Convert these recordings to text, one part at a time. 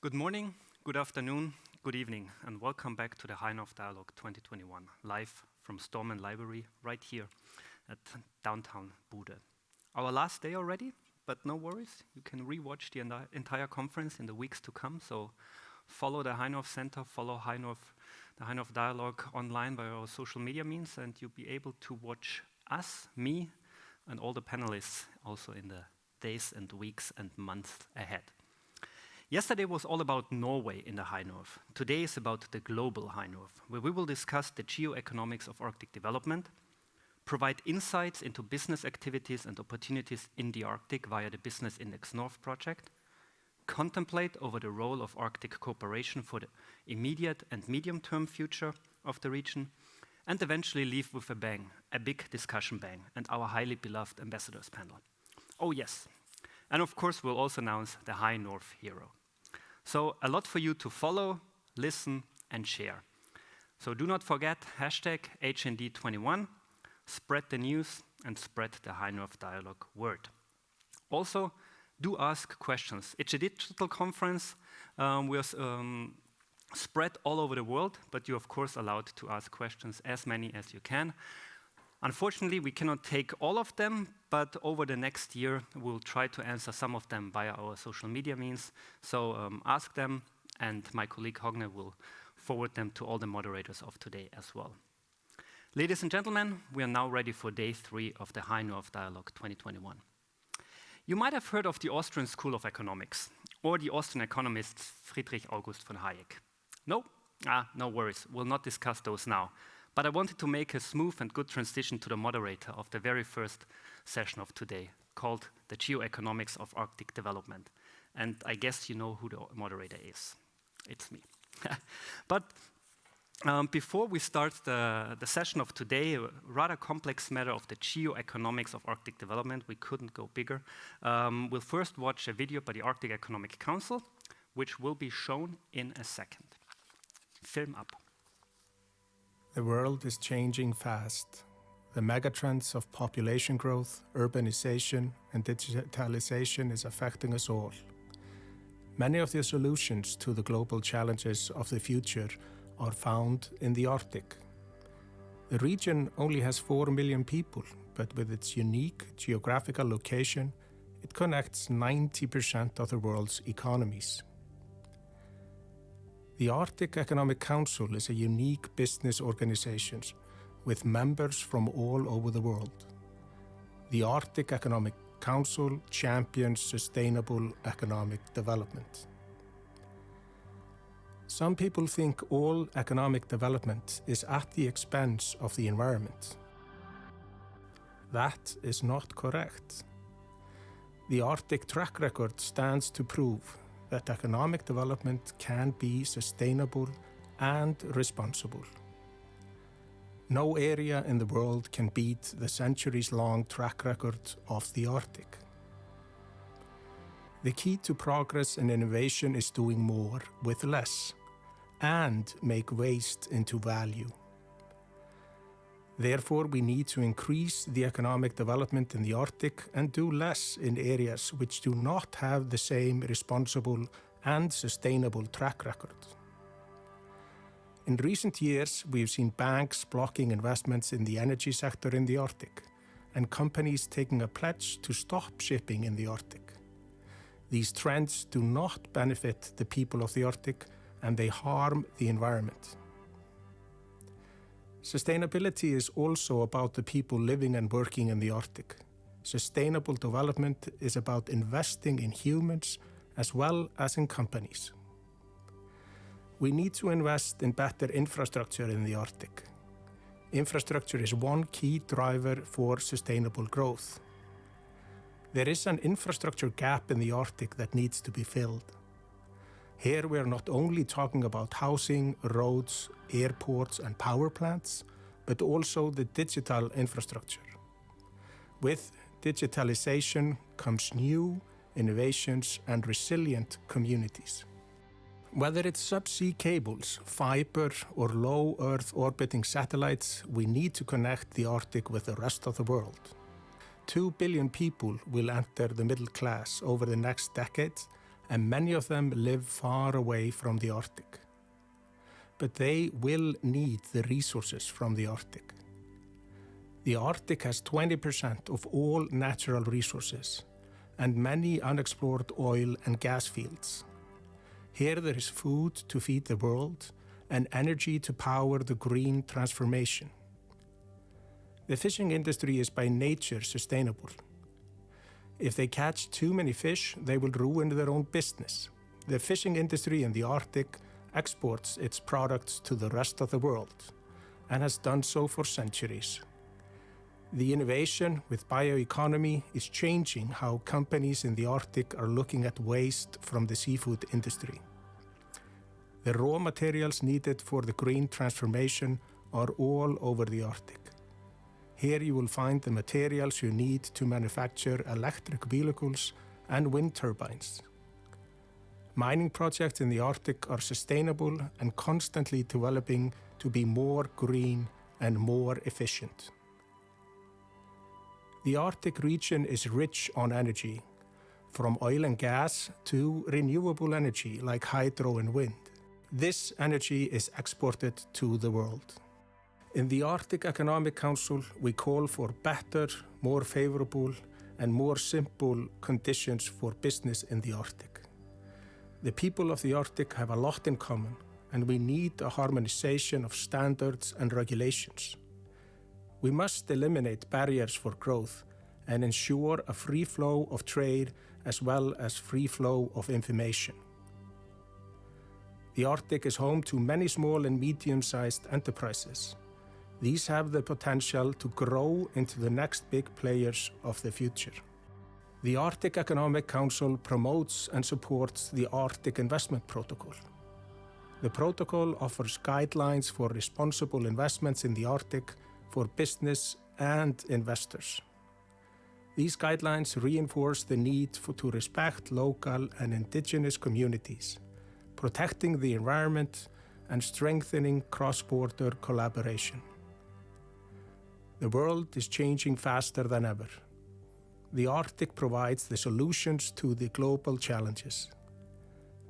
Good morning, good afternoon, good evening, and welcome back to the Heinrich Dialogue 2021, live from Stormen Library, right here at downtown Bude. Our last day already, but no worries, you can rewatch the entire conference in the weeks to come, so follow the Heinrich Center, follow the Heinrich Dialogue online by our social media means, and you'll be able to watch us, me, and all the panelists also in the days and weeks and months ahead. Yesterday was all about Norway in the High North. Today is about the global High North, where we will discuss the geoeconomics of Arctic development, provide insights into business activities and opportunities in the Arctic via the Business Index North project, contemplate over the role of Arctic cooperation for the immediate and medium-term future of the region, and eventually leave with a bang, a big discussion bang, and our highly beloved ambassadors panel. Oh yes, and of course we'll also announce the High North hero. So a lot for you to follow, listen, and share. So do not forget #HND21, spread the news, and spread the High North Dialogue word. Also, do ask questions. It's a digital conference. We're spread all over the world, but you're of course allowed to ask questions, as many as you can. Unfortunately, we cannot take all of them, but over the next year, we'll try to answer some of them via our social media means. So ask them, and my colleague Hogne will forward them to all the moderators of today as well. Ladies and gentlemen, we are now ready for day 3 of the High North Dialogue 2021. You might have heard of the Austrian School of Economics, or the Austrian economist Friedrich August von Hayek. No? No worries, we'll not discuss those now. But I wanted to make a smooth and good transition to the moderator of the very first session of today, called the Geoeconomics of Arctic Development. And I guess you know who the moderator is. It's me. But before we start the session of today, a rather complex matter of the geoeconomics of Arctic development, we couldn't go bigger. We'll first watch a video by the Arctic Economic Council, which will be shown in a second. Film up. The world is changing fast. The megatrends of population growth, urbanization, and digitalization is affecting us all. Many of the solutions to the global challenges of the future are found in the Arctic. The region only has 4 million people, but with its unique geographical location, it connects 90% of the world's economies. The Arctic Economic Council is a unique business organization with members from all over the world. The Arctic Economic Council champions sustainable economic development. Some people think all economic development is at the expense of the environment. That is not correct. The Arctic track record stands to prove that economic development can be sustainable and responsible. No area in the world can beat the centuries-long track record of the Arctic. The key to progress and innovation is doing more with less and make waste into value. Therefore, we need to increase the economic development in the Arctic and do less in areas which do not have the same responsible and sustainable track record. In recent years, we've seen banks blocking investments in the energy sector in the Arctic, and companies taking a pledge to stop shipping in the Arctic. These trends do not benefit the people of the Arctic, and they harm the environment. Sustainability is also about the people living and working in the Arctic. Sustainable development is about investing in humans as well as in companies. We need to invest in better infrastructure in the Arctic. Infrastructure is one key driver for sustainable growth. There is an infrastructure gap in the Arctic that needs to be filled. Here we are not only talking about housing, roads, airports and power plants, but also the digital infrastructure. With digitalization comes new innovations and resilient communities. Whether it's subsea cables, fiber or low Earth orbiting satellites, we need to connect the Arctic with the rest of the world. 2 billion people will enter the middle class over the next decade, and many of them live far away from the Arctic. But they will need the resources from the Arctic. The Arctic has 20% of all natural resources and many unexplored oil and gas fields. Here there is food to feed the world and energy to power the green transformation. The fishing industry is by nature sustainable. If they catch too many fish, they will ruin their own business. The fishing industry in the Arctic exports its products to the rest of the world and has done so for centuries. The innovation with bioeconomy is changing how companies in the Arctic are looking at waste from the seafood industry. The raw materials needed for the green transformation are all over the Arctic. Here you will find the materials you need to manufacture electric vehicles and wind turbines. Mining projects in the Arctic are sustainable and constantly developing to be more green and more efficient. The Arctic region is rich on energy, from oil and gas to renewable energy like hydro and wind. This energy is exported to the world. In the Arctic Economic Council, we call for better, more favorable, and more simple conditions for business in the Arctic. The people of the Arctic have a lot in common, and we need a harmonization of standards and regulations. We must eliminate barriers for growth and ensure a free flow of trade as well as free flow of information. The Arctic is home to many small and medium-sized enterprises. These have the potential to grow into the next big players of the future. The Arctic Economic Council promotes and supports the Arctic Investment Protocol. The protocol offers guidelines for responsible investments in the Arctic for business and investors. These guidelines reinforce the need to respect local and indigenous communities, protecting the environment and strengthening cross-border collaboration. The world is changing faster than ever. The Arctic provides the solutions to the global challenges.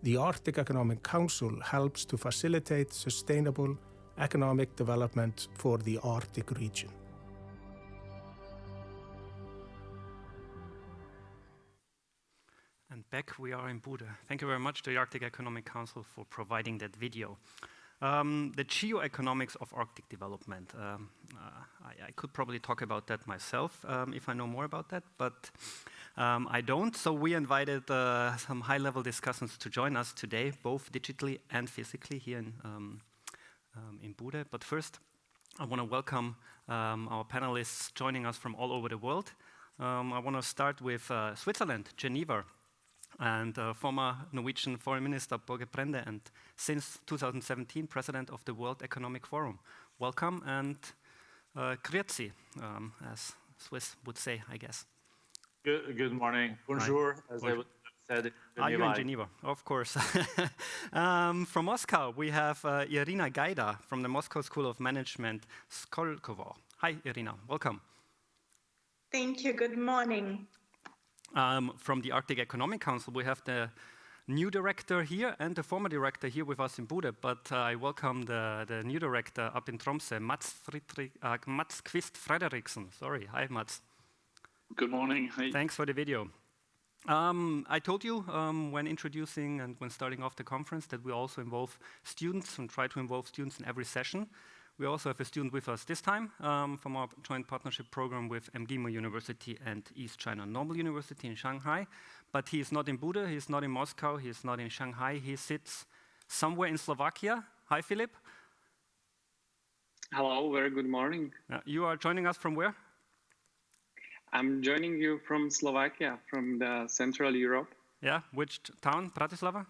The Arctic Economic Council helps to facilitate sustainable economic development for the Arctic region. And back we are in Bude. Thank you very much to the Arctic Economic Council for providing that video. The geoeconomics of Arctic development. I could probably talk about that myself if I know more about that, but I don't. So we invited some high-level discussants to join us today, both digitally and physically here in Bude. But first, I want to welcome our panelists joining us from all over the world. I want to start with Switzerland, Geneva, and former Norwegian Foreign Minister Børge Brende, and since 2017, President of the World Economic Forum. Welcome, and grüezi, as Swiss would say, I guess. Good morning. Bonjour, Hi. as I would have said in Geneva. Are you in Geneva? Of course. From Moscow, we have Irina Gaida from the Moscow School of Management, Skolkovo. Hi, Irina. Welcome. Thank you. Good morning. From the Arctic Economic Council, we have the new director here and the former director here with us in Bude, but I welcome the new director up in Tromsø, Mats Kvist Frederiksen. Sorry. Hi, Mats. Good morning. Hi. Thanks for the video. I told you when introducing and when starting off the conference that we also involve students and try to involve students in every session. We also have a student with us this time from our joint partnership program with MGIMO University and East China Normal University in Shanghai. But he is not in Bude, he is not in Moscow, he is not in Shanghai. He sits somewhere in Slovakia. Hi, Philip. Hello, very good morning. You are joining us from where? I'm joining you from Slovakia, from the Central Europe. Yeah, which town? Bratislava?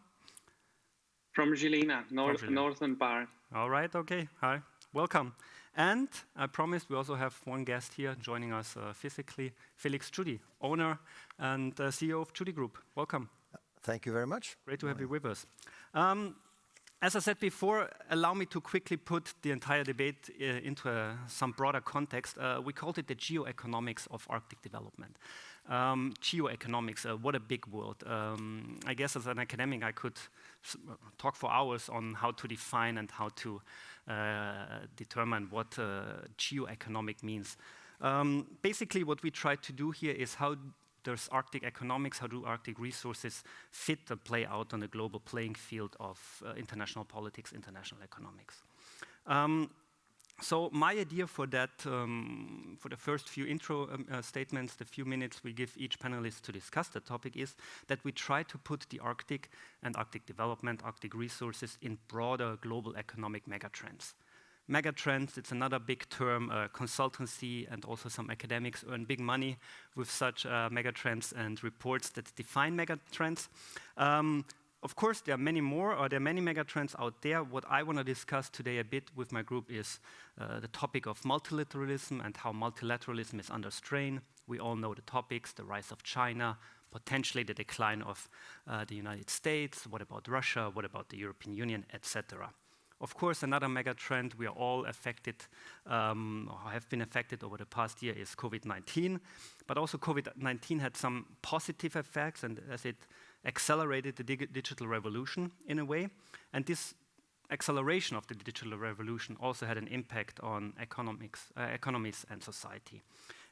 From Žilina, northern part. All right, okay. Hi. Welcome. And I promised we also have one guest here joining us physically, Felix Tschudi, owner and CEO of Tschudi Group. Welcome. Thank you very much. Great to have you with us. As I said before, allow me to quickly put the entire debate into some broader context. We called it the geoeconomics of Arctic development. Geoeconomics, what a big word. I guess as an academic, I could talk for hours on how to define and how to determine what geoeconomic means. Basically, what we try to do here is how does Arctic economics, how do Arctic resources fit and play out on the global playing field of international politics, international economics. So my idea for that, for the first few intro statements, the few minutes we give each panelist to discuss the topic, is that we try to put the Arctic and Arctic development, Arctic resources in broader global economic megatrends. Megatrends, it's another big term. Consultancy and also some academics earn big money with such megatrends and reports that define megatrends. Of course, there are many more, or there are many megatrends out there. What I want to discuss today a bit with my group is the topic of multilateralism and how multilateralism is under strain. We all know the topics, the rise of China, potentially the decline of the United States. What about Russia? What about the European Union, etc. Of course, another mega trend we are all affected, or have been affected over the past year, is COVID-19. But also COVID-19 had some positive effects, and as it accelerated the digital revolution in a way. And this acceleration of the digital revolution also had an impact on economies and society.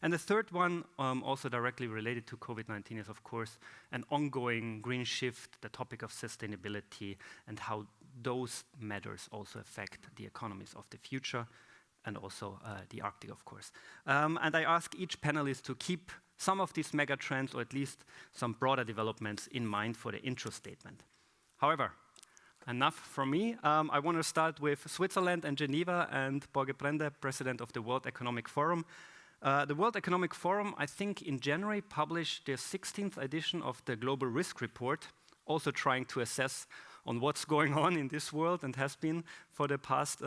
And the third one, also directly related to COVID-19, is of course an ongoing green shift, the topic of sustainability, and how those matters also affect the economies of the future, and also the Arctic, of course. And I ask each panelist to keep some of these mega trends, or at least some broader developments, in mind for the intro statement. However, enough from me. I want to start with Switzerland and Geneva, and Borge Brende, President of the World Economic Forum. The World Economic Forum, I think in January, published their 16th edition of the Global Risk Report, also trying to assess on what's going on in this world, and has been for the past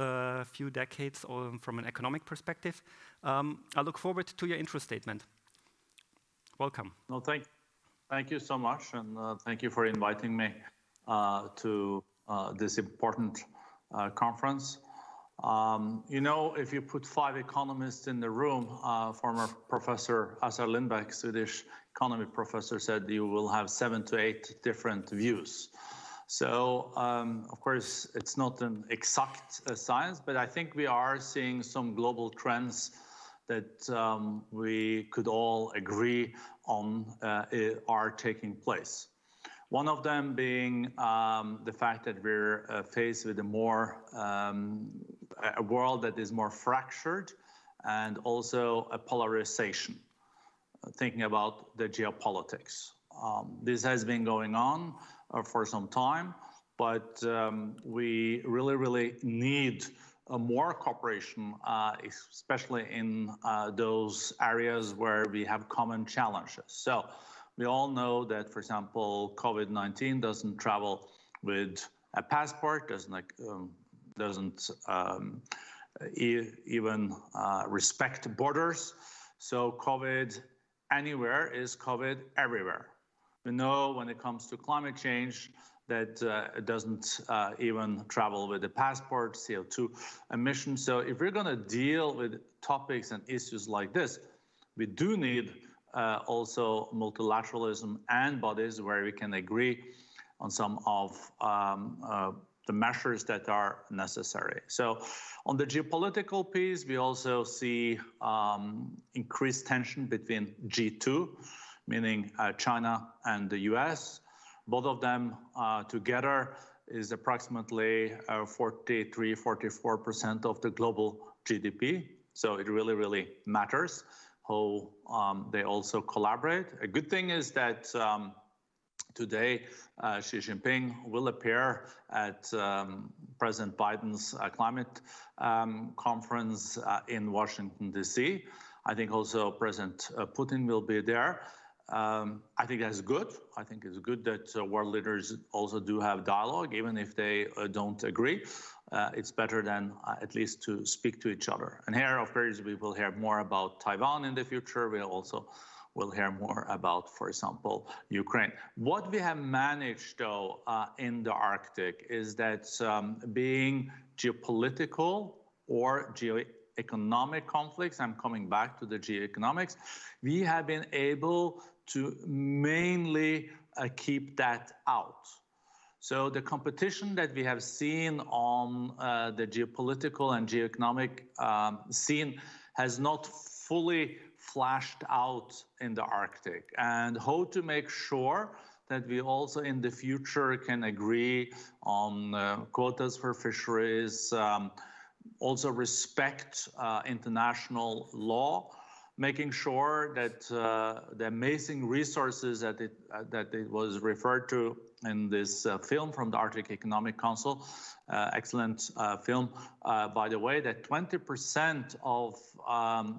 few decades from an economic perspective. I look forward to your intro statement. Welcome. No, thank you so much, and thank you for inviting me to this important conference. You know, if you put 5 economists in the room, former Professor Assar Lindbeck, Swedish economy professor, said you will have 7 to 8 different views. So, of course, it's not an exact science, but I think we are seeing some global trends that we could all agree on are taking place. One of them being the fact that we're faced with a world that is more fractured, and also a polarization, thinking about the geopolitics. This has been going on for some time, but we really need more cooperation, especially in those areas where we have common challenges. So we all know that, for example, COVID-19 doesn't travel with a passport, doesn't even respect borders. So COVID anywhere is COVID everywhere. We know when it comes to climate change that it doesn't even travel with a passport, CO2 emissions. So if we're going to deal with topics and issues like this, we do need also multilateralism and bodies where we can agree on some of the measures that are necessary. So on the geopolitical piece, we also see increased tension between G2, meaning China and the US. Both of them together is approximately 43–44% of the global GDP. So it really matters how they also collaborate. A good thing is that today Xi Jinping will appear at President Biden's climate conference in Washington, D.C. I think also President Putin will be there. I think that's good. I think it's good that world leaders also do have dialogue, even if they don't agree. It's better than at least to speak to each other. And here, of course, we will hear more about Taiwan in the future. We also we'll hear more about, for example, Ukraine. What we have managed, though, in the Arctic is that being geopolitical or geoeconomic conflicts, I'm coming back to the geoeconomics, we have been able to mainly keep that out. So the competition that we have seen on the geopolitical and geoeconomic scene has not fully flashed out in the Arctic. And how to make sure that we also in the future can agree on quotas for fisheries, also respect international law, making sure that the amazing resources that it was referred to in this film from the Arctic Economic Council, excellent film, by the way, that 20% of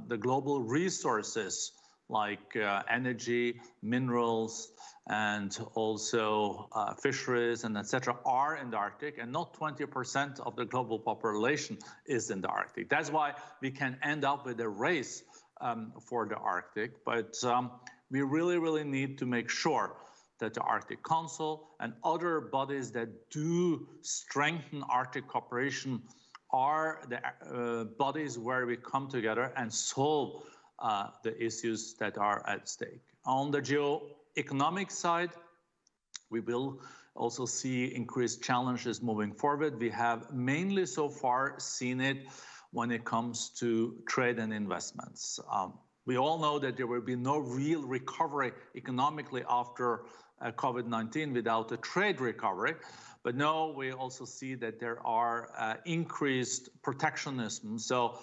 the global resources like energy, minerals, and also fisheries and etc. are in the Arctic, and not 20% of the global population is in the Arctic. That's why we can end up with a race for the Arctic, but we really need to make sure that the Arctic Council and other bodies that do strengthen Arctic cooperation are the bodies where we come together and solve the issues that are at stake. On the geoeconomic side, we will also see increased challenges moving forward. We have mainly so far seen it when it comes to trade and investments. We all know that there will be no real recovery economically after COVID-19 without a trade recovery. But now we also see that there are increased protectionism. So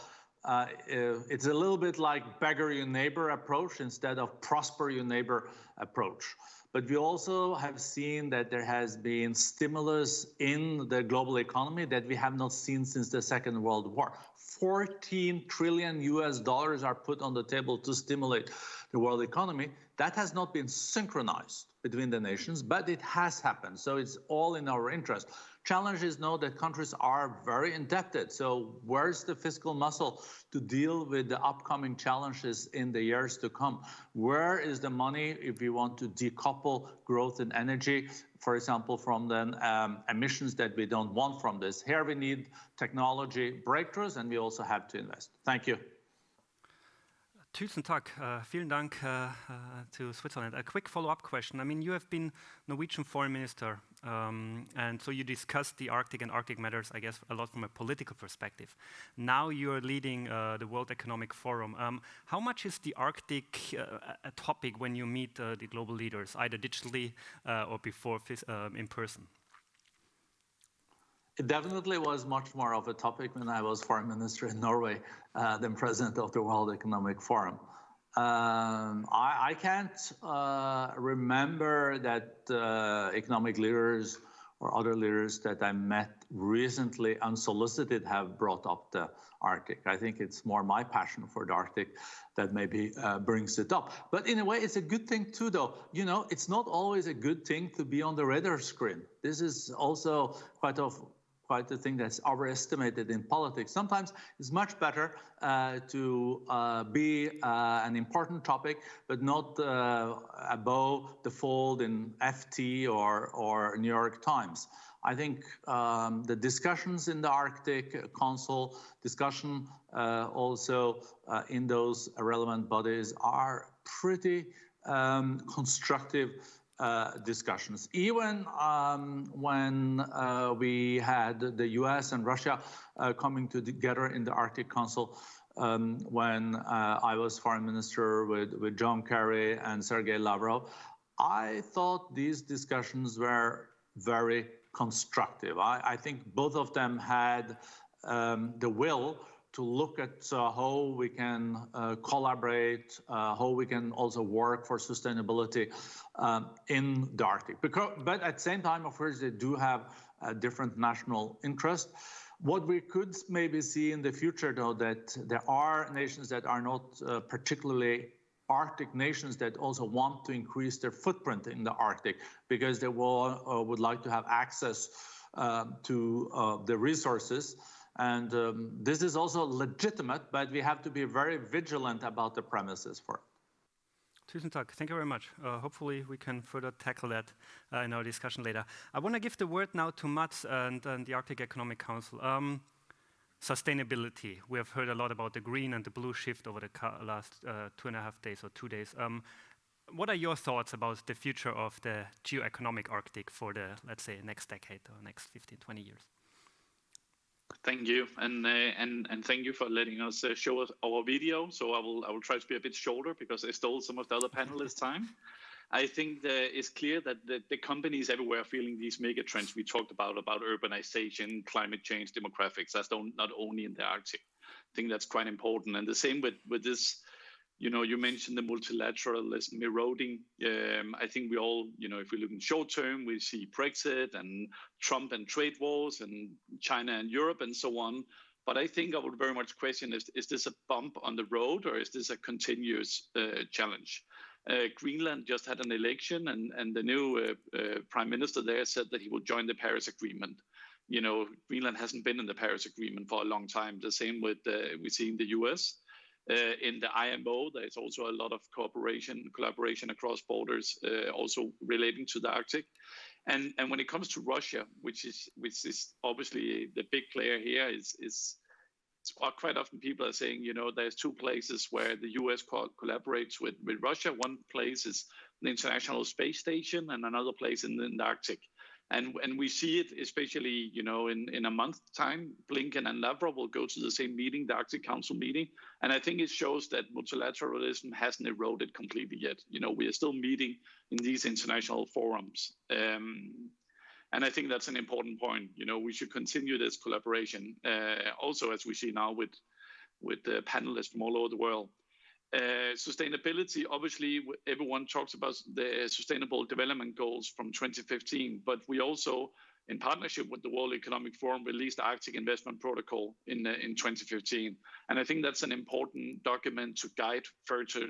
it's a little bit like beggar your neighbor approach instead of prosper your neighbor approach. But we also have seen that there has been stimulus in the global economy that we have not seen since the Second World War. $14 trillion are put on the table to stimulate the world economy. That has not been synchronized between the nations, but it has happened. So it's all in our interest. Challenge is now that countries are very indebted. So where's the fiscal muscle to deal with the upcoming challenges in the years to come? Where is the money if we want to decouple growth in energy, for example, from the emissions that we don't want from this? Here we need technology breakthroughs, and we also have to invest. Thank you. Tusen takk. Vielen Dank to Switzerland. A quick follow-up question. I mean, you have been Norwegian foreign minister, and so you discussed the Arctic and Arctic matters, I guess, a lot from a political perspective. Now you're leading the World Economic Forum. How much is the Arctic a topic when you meet the global leaders, either digitally or before in person? It definitely was much more of a topic when I was foreign minister in Norway than president of the World Economic Forum. I can't remember that economic leaders or other leaders that I met recently unsolicited have brought up the Arctic. I think it's more my passion for the Arctic that maybe brings it up. But in a way, it's a good thing too, though. You know, it's not always a good thing to be on the radar screen. This is also quite a thing that's overestimated in politics. Sometimes it's much better to be an important topic, but not above the fold in FT or New York Times. I think the discussions in the Arctic Council, discussion also in those relevant bodies are pretty constructive discussions. Even when we had the US and Russia coming together in the Arctic Council, when I was foreign minister with John Kerry and Sergei Lavrov, I thought these discussions were very constructive. I think both of them had the will to look at how we can collaborate, how we can also work for sustainability in the Arctic. But at the same time, of course, they do have a different national interest. What we could maybe see in the future, though, that there are nations that are not particularly Arctic nations that also want to increase their footprint in the Arctic because they would like to have access to the resources. And this is also legitimate, but we have to be very vigilant about the premises for it. Tusen takk. Thank you very much. Hopefully we can further tackle that in our discussion later. I want to give the word now to Mats and the Arctic Economic Council. Sustainability. We have heard a lot about the green and the blue shift over the last 2.5 days or 2 days. What are your thoughts about the future of the geoeconomic Arctic for the, let's say, next decade or next 15, 20 years? Thank you, and thank you for letting us show us our video. So I will try to be a bit shorter because I stole some of the other panelists' time. I think that it's clear that the companies everywhere are feeling these mega trends we talked about urbanization, climate change, demographics. That's not only in the Arctic. I think that's quite important. And the same with this. You mentioned the multilateralism eroding. I think we all, if we look in short term, we see Brexit and Trump and trade wars and China and Europe and so on. But I think I would very much question, is this a bump on the road or is this a continuous challenge? Greenland just had an election and the new prime minister there said that he will join the Paris Agreement. Greenland hasn't been in the Paris Agreement for a long time. The same with we see in the US. In the IMO, there's also a lot of collaboration across borders, also relating to the Arctic. And when it comes to Russia, which is obviously the big player here, is quite often people are saying, there's two places where the US collaborates with Russia. One place is the International Space Station, and another place in the Arctic. And we see it, especially, in a month's time, Blinken and Lavrov will go to the same meeting, the Arctic Council meeting. And I think it shows that multilateralism hasn't eroded completely yet. We are still meeting in these international forums. And I think that's an important point. We should continue this collaboration, also as we see now with the panelists from all over the world. Sustainability, obviously, everyone talks about the Sustainable Development Goals from 2015, but we also, in partnership with the World Economic Forum, released the Arctic Investment Protocol in 2015. And I think that's an important document to guide further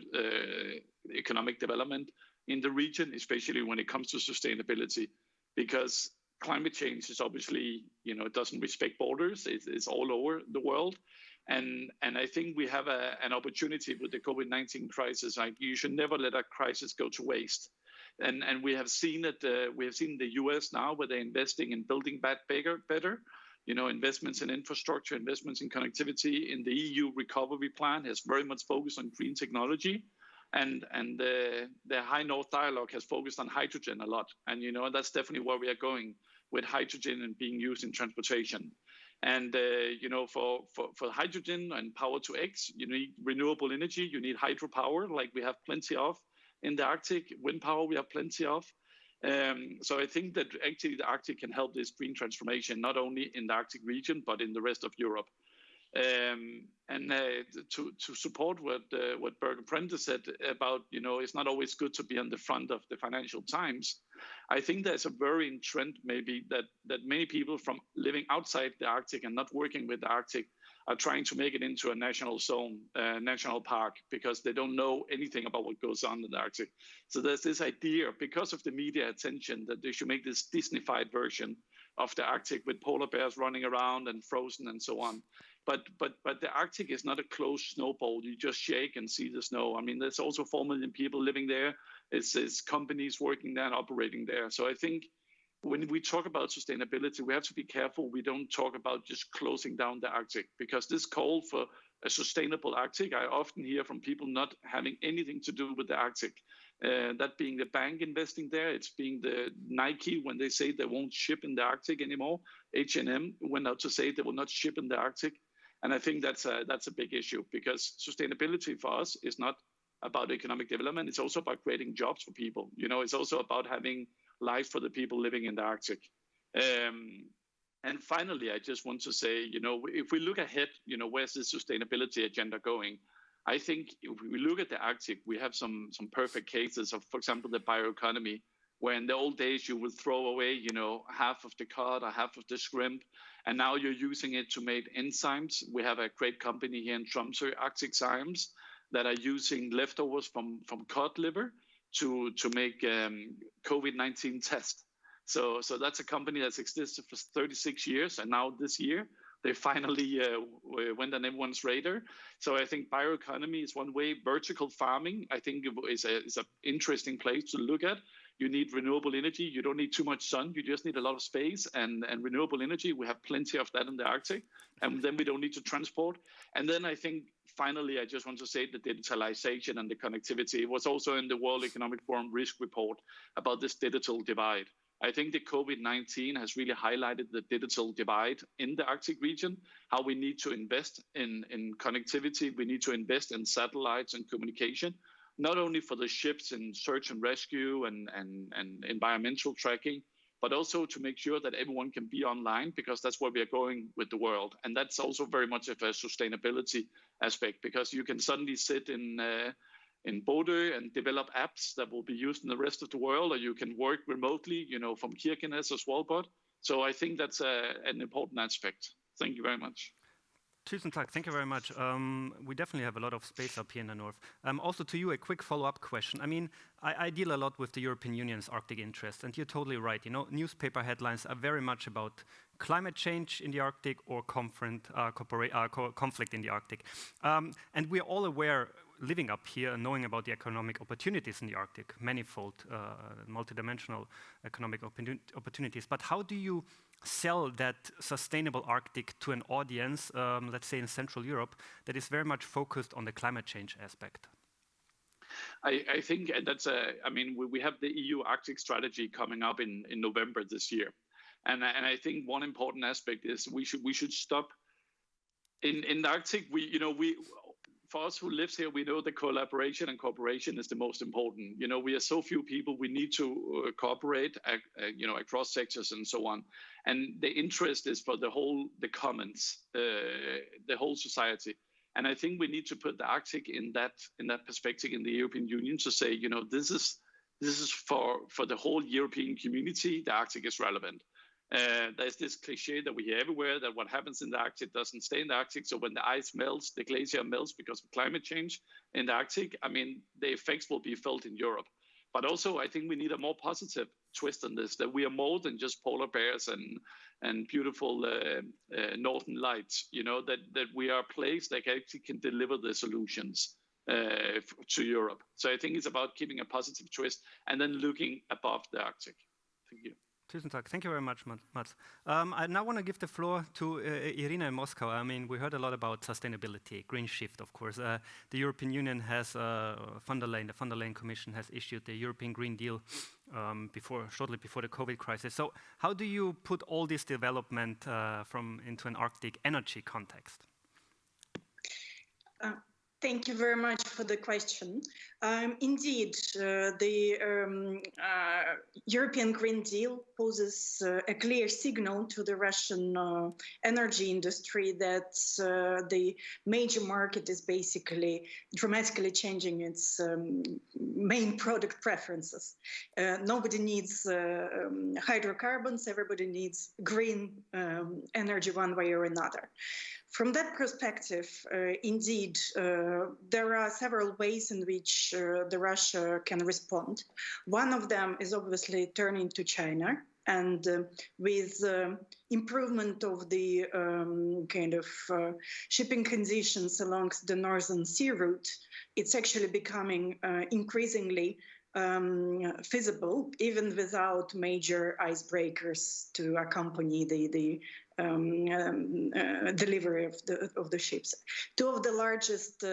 economic development in the region, especially when it comes to sustainability, because climate change is obviously, it doesn't respect borders. It's all over the world. And I think we have an opportunity with the COVID-19 crisis. You should never let a crisis go to waste. And we have seen it. We have seen the US now, where they're investing in building back better. Investments in infrastructure, investments in connectivity. In the EU recovery plan has very much focused on green technology. And the High North Dialogue has focused on hydrogen a lot. And, that's definitely where we are going with hydrogen and being used in transportation. And, for hydrogen and power to X, you need renewable energy, you need hydropower, like we have plenty of in the Arctic. Wind power, we have plenty of. So I think that actually the Arctic can help this green transformation, not only in the Arctic region, but in the rest of Europe. To support what Berger Prentice said about, it's not always good to be on the front of the Financial Times. I think there's a very trend maybe that many people from living outside the Arctic and not working with the Arctic are trying to make it into a national zone, national park, because they don't know anything about what goes on in the Arctic. So there's this idea, because of the media attention, that they should make this Disney-fied version of the Arctic with polar bears running around and frozen and so on. But the Arctic is not a closed snow bowl. You just shake and see the snow. I mean, there's also 4 million people living there. It's companies working there and operating there. So I think when we talk about sustainability, we have to be careful we don't talk about just closing down the Arctic, because this call for a sustainable Arctic, I often hear from people not having anything to do with the Arctic. That being the bank investing there, it's being the Nike when they say they won't ship in the Arctic anymore. H&M went out to say they will not ship in the Arctic. And I think that's a big issue, because sustainability for us is not about economic development. It's also about creating jobs for people. It's also about having life for the people living in the Arctic. And finally, I just want to say, if we look ahead, where's the sustainability agenda going? I think if we look at the Arctic, we have some perfect cases of, for example, the bioeconomy, where in the old days you would throw away, half of the cod or half of the shrimp, and now you're using it to make enzymes. We have a great company here in Tromsø, Arctic Science, that are using leftovers from cod liver to make COVID-19 tests. So that's a company that's existed for 36 years, and now this year they finally went on everyone's radar. So I think bioeconomy is one way. Vertical farming, I think, is an interesting place to look at. You need renewable energy. You don't need too much sun. You just need a lot of space and renewable energy. We have plenty of that in the Arctic. And then we don't need to transport. And then I think, finally, I just want to say the digitalization and the connectivity. It was also in the World Economic Forum risk report about this digital divide. I think the COVID-19 has really highlighted the digital divide in the Arctic region, how we need to invest in connectivity. We need to invest in satellites and communication, not only for the ships in search and rescue and environmental tracking, but also to make sure that everyone can be online, because that's where we are going with the world. And that's also very much of a sustainability aspect, because you can suddenly sit in Bodø and develop apps that will be used in the rest of the world, or you can work remotely, from Kirkenes or Svalbard. So I think that's an important aspect. Thank you very much. Tusen takk. Thank you very much. We definitely have a lot of space up here in the north. Also to you, a quick follow-up question. I mean, I deal a lot with the European Union's Arctic interest, and you're totally right. Newspaper headlines are very much about climate change in the Arctic or conflict in the Arctic. And we're all aware, living up here and knowing about the economic opportunities in the Arctic, manifold, multidimensional economic opportunities. But how do you sell that sustainable Arctic to an audience, let's say in Central Europe, that is very much focused on the climate change aspect? I think that's we have the EU Arctic strategy coming up in November this year. And I think one important aspect is we should stop in the Arctic. For us who lives here, we know that collaboration and cooperation is the most important. We are so few people. We need to cooperate, across sectors and so on. And the interest is for the commons, the whole society. And I think we need to put the Arctic in that perspective in the European Union to say, this is for the whole European community. The Arctic is relevant. There's this cliche that we hear everywhere that what happens in the Arctic doesn't stay in the Arctic. So when the ice melts, the glacier melts because of climate change in the Arctic, the effects will be felt in Europe. But also, I think we need a more positive twist on this, that we are more than just polar bears and beautiful northern lights, that we are a place that actually can deliver the solutions to Europe. So I think it's about keeping a positive twist and then looking above the Arctic. Thank you. Tusen takk. Thank you very much, Mats. I now want to give the floor to Irina in Moscow. We heard a lot about sustainability, green shift, of course. The European Union has, the von der Leyen Commission has issued the European Green Deal shortly before the COVID crisis. So how do you put all this development into an Arctic energy context? Thank you very much for the question. Indeed, the European Green Deal poses a clear signal to the Russian energy industry that the major market is basically dramatically changing its main product preferences. Nobody needs hydrocarbons, everybody needs green energy one way or another. From that perspective, indeed, there are several ways in which Russia can respond. One of them is obviously turning to China, and with improvement of the shipping conditions along the Northern Sea route, it's actually becoming increasingly feasible, even without major icebreakers to accompany the delivery of the ships. Two of the largest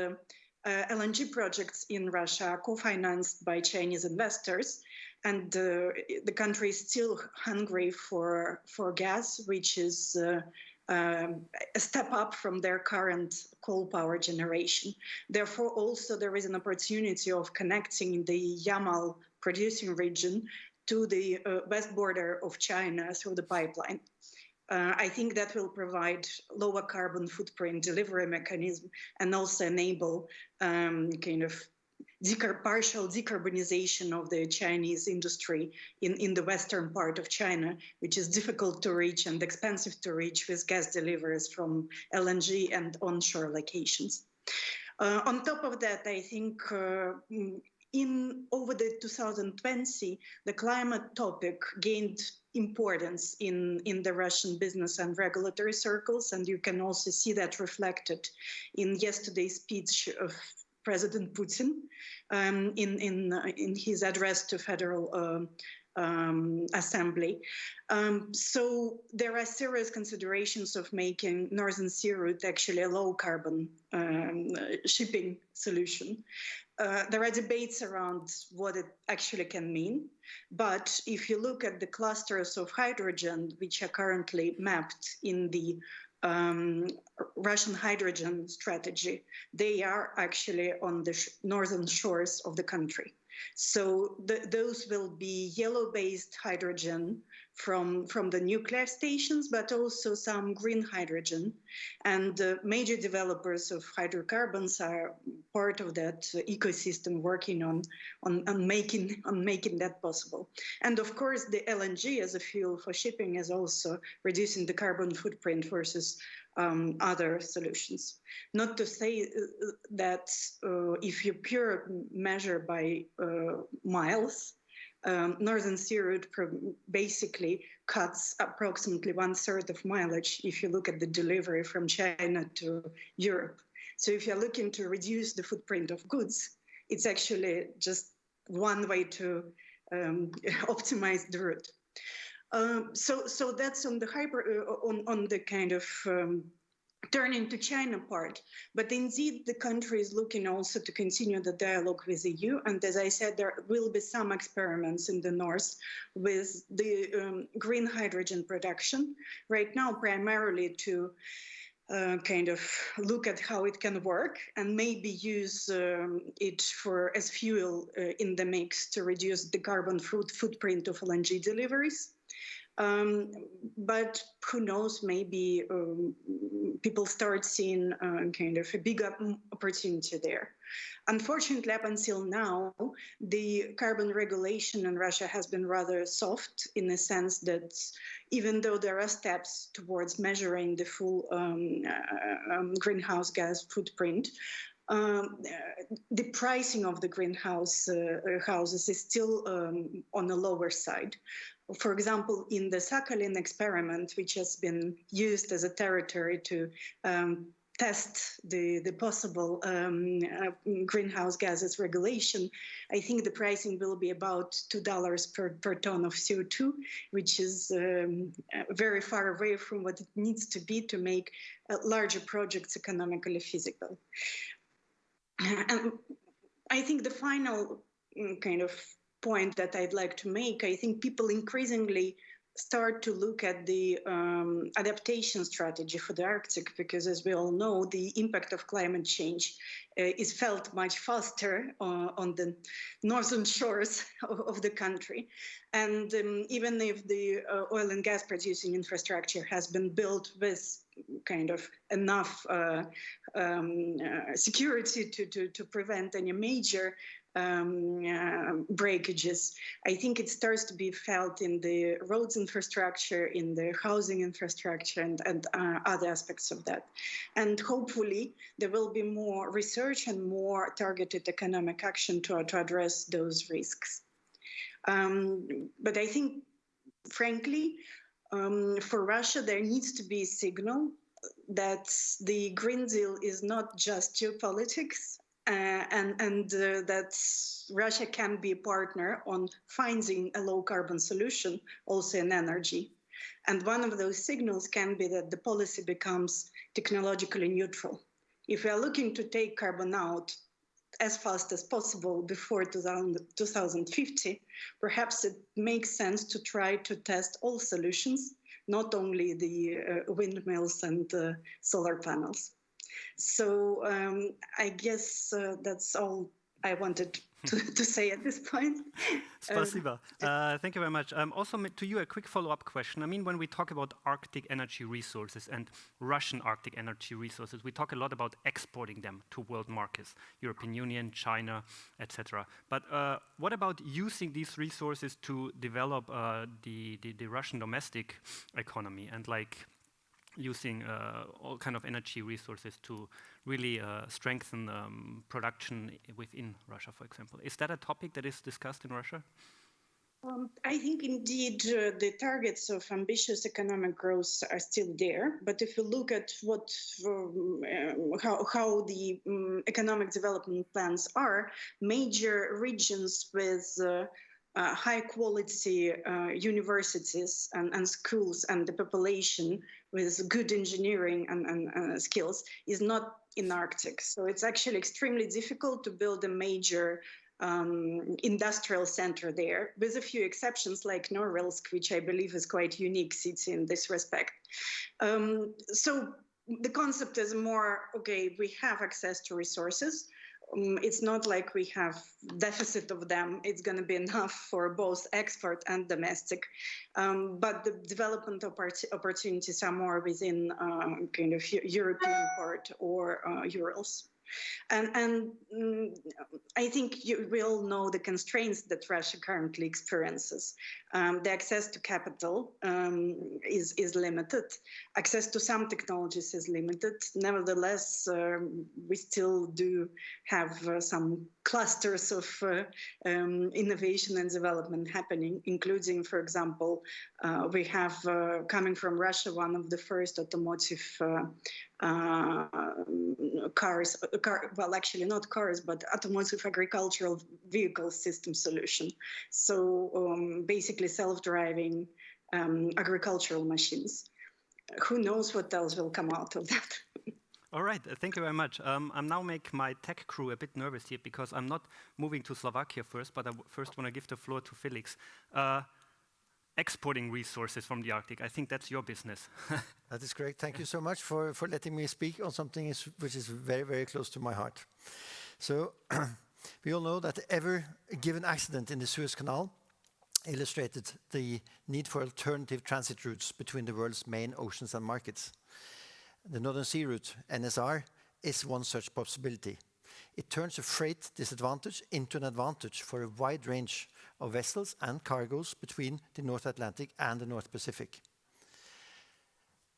LNG projects in Russia are co-financed by Chinese investors, and the country is still hungry for gas, which is a step up from their current coal power generation. Therefore, also there is an opportunity of connecting the Yamal producing region to the west border of China through the pipeline. I think that will provide lower carbon footprint delivery mechanism and also enable partial decarbonization of the Chinese industry in the western part of China, which is difficult to reach and expensive to reach with gas deliveries from LNG and onshore locations. On top of that, I think over the 2020, the climate topic gained importance in the Russian business and regulatory circles, and you can also see that reflected in yesterday's speech of President Putin in his address to Federal Assembly. So there are serious considerations of making Northern Sea Route actually a low carbon shipping solution. There are debates around what it actually can mean. But if you look at the clusters of hydrogen, which are currently mapped in the Russian hydrogen strategy, they are actually on the northern shores of the country. So those will be yellow-based hydrogen from the nuclear stations, but also some green hydrogen. And major developers of hydrocarbons are part of that ecosystem working on making that possible. And of course, the LNG as a fuel for shipping is also reducing the carbon footprint versus other solutions. Not to say that if you pure measure by miles, Northern Sea Route basically cuts approximately 1/3 of mileage if you look at the delivery from China to Europe. So if you're looking to reduce the footprint of goods, it's actually just one way to optimize the route. So that's on the on the kind of turning to China part. But indeed, the country is looking also to continue the dialogue with the EU. And as I said, there will be some experiments in the north with the green hydrogen production. Right now, primarily to kind of look at how it can work and maybe use it as fuel in the mix to reduce the carbon footprint of LNG deliveries. But who knows, maybe people start seeing kind of a big opportunity there. Unfortunately, up until now, the carbon regulation in Russia has been rather soft in the sense that even though there are steps towards measuring the full greenhouse gas footprint, the pricing of the greenhouse houses is still on the lower side. For example, in the Sakhalin experiment, which has been used as a territory to test the possible greenhouse gases regulation, I think the pricing will be about $2 per ton of CO2, which is very far away from what it needs to be to make larger projects economically feasible. And I think the final kind of point that I'd like to make, I think people increasingly start to look at the adaptation strategy for the Arctic, because as we all know, the impact of climate change is felt much faster on the northern shores of the country. And even if the oil and gas producing infrastructure has been built with kind of enough security to prevent any major breakages, I think it starts to be felt in the roads infrastructure, in the housing infrastructure, and other aspects of that. And hopefully there will be more research and more targeted economic action to address those risks. But I think, frankly, for Russia, there needs to be a signal that the Green Deal is not just geopolitics, and that Russia can be a partner on finding a low-carbon solution, also in energy. And one of those signals can be that the policy becomes technologically neutral. If we are looking to take carbon out as fast as possible before 2050, perhaps it makes sense to try to test all solutions, not only the windmills and solar panels. So I guess that's all I wanted to say at this point. Spasiba. Thank you very much. Also, to you, a quick follow-up question. I mean, when we talk about Arctic energy resources and Russian Arctic energy resources, we talk a lot about exporting them to world markets, European Union, China, etc. But what about using these resources to develop the Russian domestic economy and like using all kind of energy resources to really strengthen production within Russia, for example. Is that a topic that is discussed in Russia? I think indeed the targets of ambitious economic growth are still there. But if you look at how the economic development plans are, major regions with high quality universities and schools and the population with good engineering and skills is not in Arctic. So it's actually extremely difficult to build a major industrial center there, with a few exceptions like Norilsk, which I believe is quite unique city in this respect. So the concept is more, okay, we have access to resources. It's not like we have deficit of them. It's going to be enough for both export and domestic. But the development opportunities are more within kind of European part or Urals. And I think we all know the constraints that Russia currently experiences. The access to capital is limited. Access to some technologies is limited. Nevertheless, we still do have some clusters of innovation and development happening, including, for example, we have coming from Russia one of the first automotive well, actually not cars, but automotive agricultural vehicle system solution. So basically self-driving agricultural machines. Who knows what else will come out of that? All right, thank you very much. I'm now make my tech crew a bit nervous here because I'm not moving to Slovakia first, but I first want to give the floor to Felix. Exporting resources from the Arctic, I think that's your business. That is correct. Thank you so much for letting me speak on something which is very, very close to my heart. So we all know that every given accident in the Suez Canal illustrated the need for alternative transit routes between the world's main oceans and markets. The Northern Sea Route, NSR, is one such possibility. It turns a freight disadvantage into an advantage for a wide range of vessels and cargoes between the North Atlantic and the North Pacific.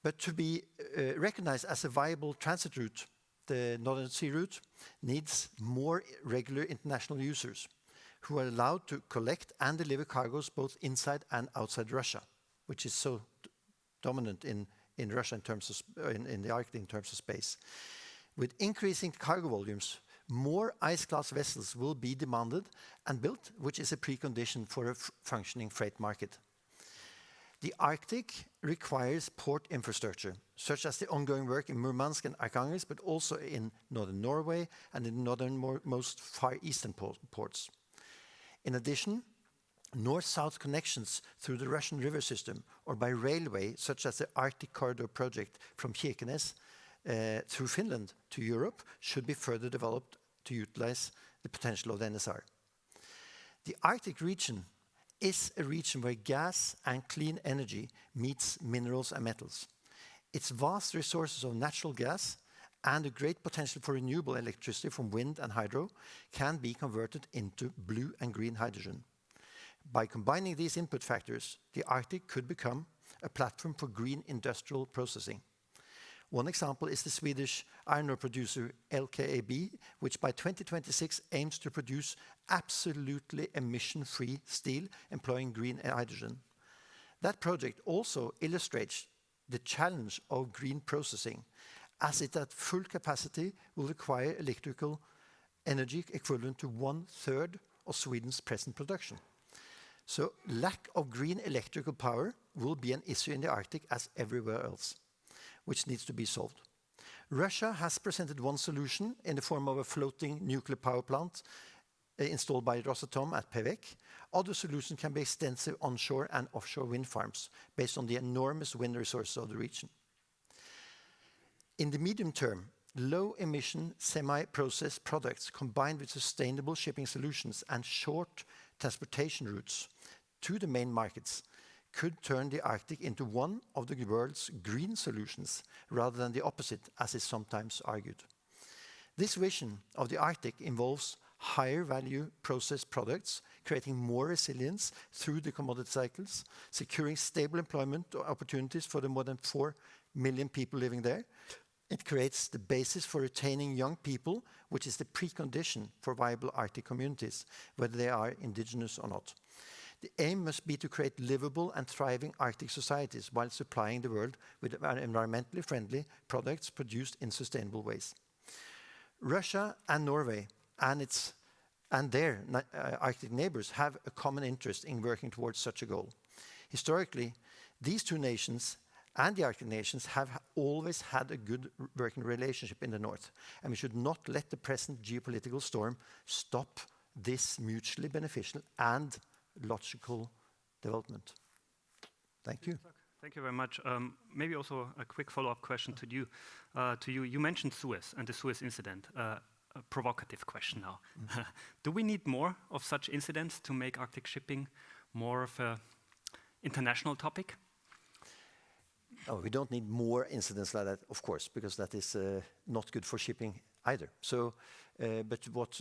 But to be recognized as a viable transit route, the Northern Sea Route needs more regular international users who are allowed to collect and deliver cargoes both inside and outside Russia, which is so dominant in Russia in terms of in the Arctic in terms of space. With increasing cargo volumes, more ice-class vessels will be demanded and built, which is a precondition for a functioning freight market. The Arctic requires port infrastructure, such as the ongoing work in Murmansk and Arkhangelsk, but also in northern Norway and in northernmost Far Eastern ports. In addition, north-south connections through the Russian river system or by railway, such as the Arctic Corridor project from Kirkenes through Finland to Europe, should be further developed to utilize the potential of the NSR. The Arctic region is a region where gas and clean energy meets minerals and metals. Its vast resources of natural gas and a great potential for renewable electricity from wind and hydro can be converted into blue and green hydrogen. By combining these input factors, the Arctic could become a platform for green industrial processing. One example is the Swedish iron ore producer LKAB, which by 2026 aims to produce absolutely emission-free steel employing green energy. That project also illustrates the challenge of green processing, as it at full capacity will require electrical energy equivalent to 1/3 of Sweden's present production. So lack of green electrical power will be an issue in the Arctic as everywhere else, which needs to be solved. Russia has presented one solution in the form of a floating nuclear power plant installed by Rosatom at Pevek. Other solutions can be extensive onshore and offshore wind farms based on the enormous wind resources of the region. In the medium term, low-emission semi-processed products combined with sustainable shipping solutions and short transportation routes to the main markets could turn the Arctic into one of the world's green solutions rather than the opposite, as is sometimes argued. This vision of the Arctic involves higher value processed products, creating more resilience through the commodity cycles, securing stable employment opportunities for the more than 4 million people living there. It creates the basis for retaining young people, which is the precondition for viable Arctic communities, whether they are indigenous or not. The aim must be to create livable and thriving Arctic societies while supplying the world with environmentally friendly products produced in sustainable ways. Russia and Norway and their Arctic neighbors have a common interest in working towards such a goal. Historically, these two nations and the Arctic nations have always had a good working relationship in the north, and we should not let the present geopolitical storm stop this mutually beneficial and logical development. Thank you. Thank you very much. Maybe also a quick follow-up question to you. You mentioned Suez and the Suez incident. A provocative question now. Do we need more of such incidents to make Arctic shipping more of an international topic? Oh, we don't need more incidents like that, of course, because that is not good for shipping either. So, but what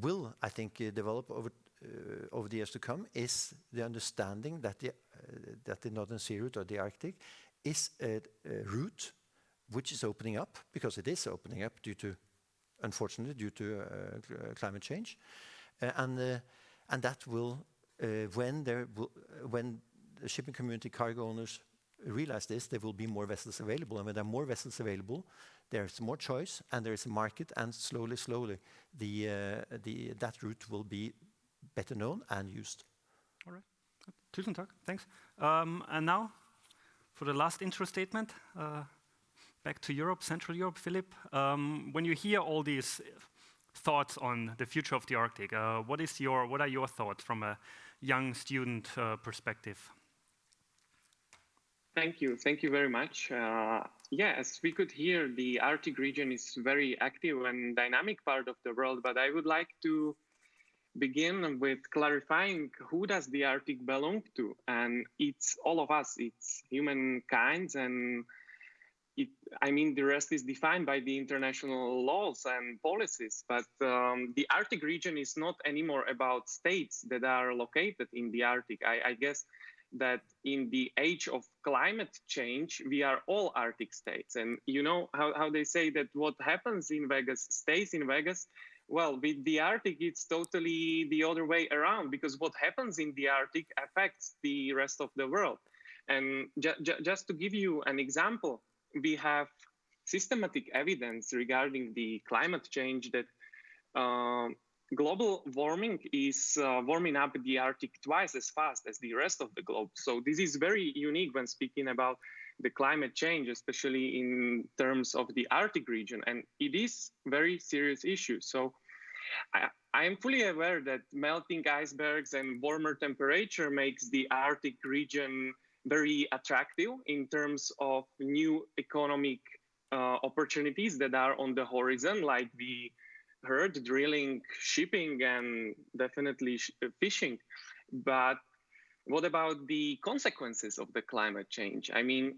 will, I think, develop over the years to come is the understanding that the Northern Sea route or the Arctic is a route which is opening up, because it is opening up unfortunately, due to climate change, and that will, when the shipping community, cargo owners realize this, there will be more vessels available, and when there are more vessels available, there's more choice, and there is a market, and slowly, that route will be better known and used. All right. Tusen takk. Thanks. And now, for the last intro statement, back to Europe, Central Europe, Philip. When you hear all these thoughts on the future of the Arctic, what are your thoughts from a young student perspective? Thank you very much. As we could hear, the Arctic region is very active and dynamic part of the world, but I would like to begin with clarifying who does the Arctic belong to, and it's all of us, it's humankind, and the rest is defined by the international laws and policies, but the Arctic region is not anymore about states that are located in the Arctic. I guess that in the age of climate change, we are all Arctic states. And you know how they say that what happens in Vegas stays in Vegas? Well, with the Arctic, it's totally the other way around, because what happens in the Arctic affects the rest of the world. And just to give you an example, we have systematic evidence regarding the climate change that global warming is warming up the Arctic twice as fast as the rest of the globe. So this is very unique when speaking about the climate change, especially in terms of the Arctic region. And it is a very serious issue. So I am fully aware that melting icebergs and warmer temperature makes the Arctic region very attractive in terms of new economic opportunities that are on the horizon, like we heard, drilling, shipping, and definitely fishing. But what about the consequences of the climate change? I mean,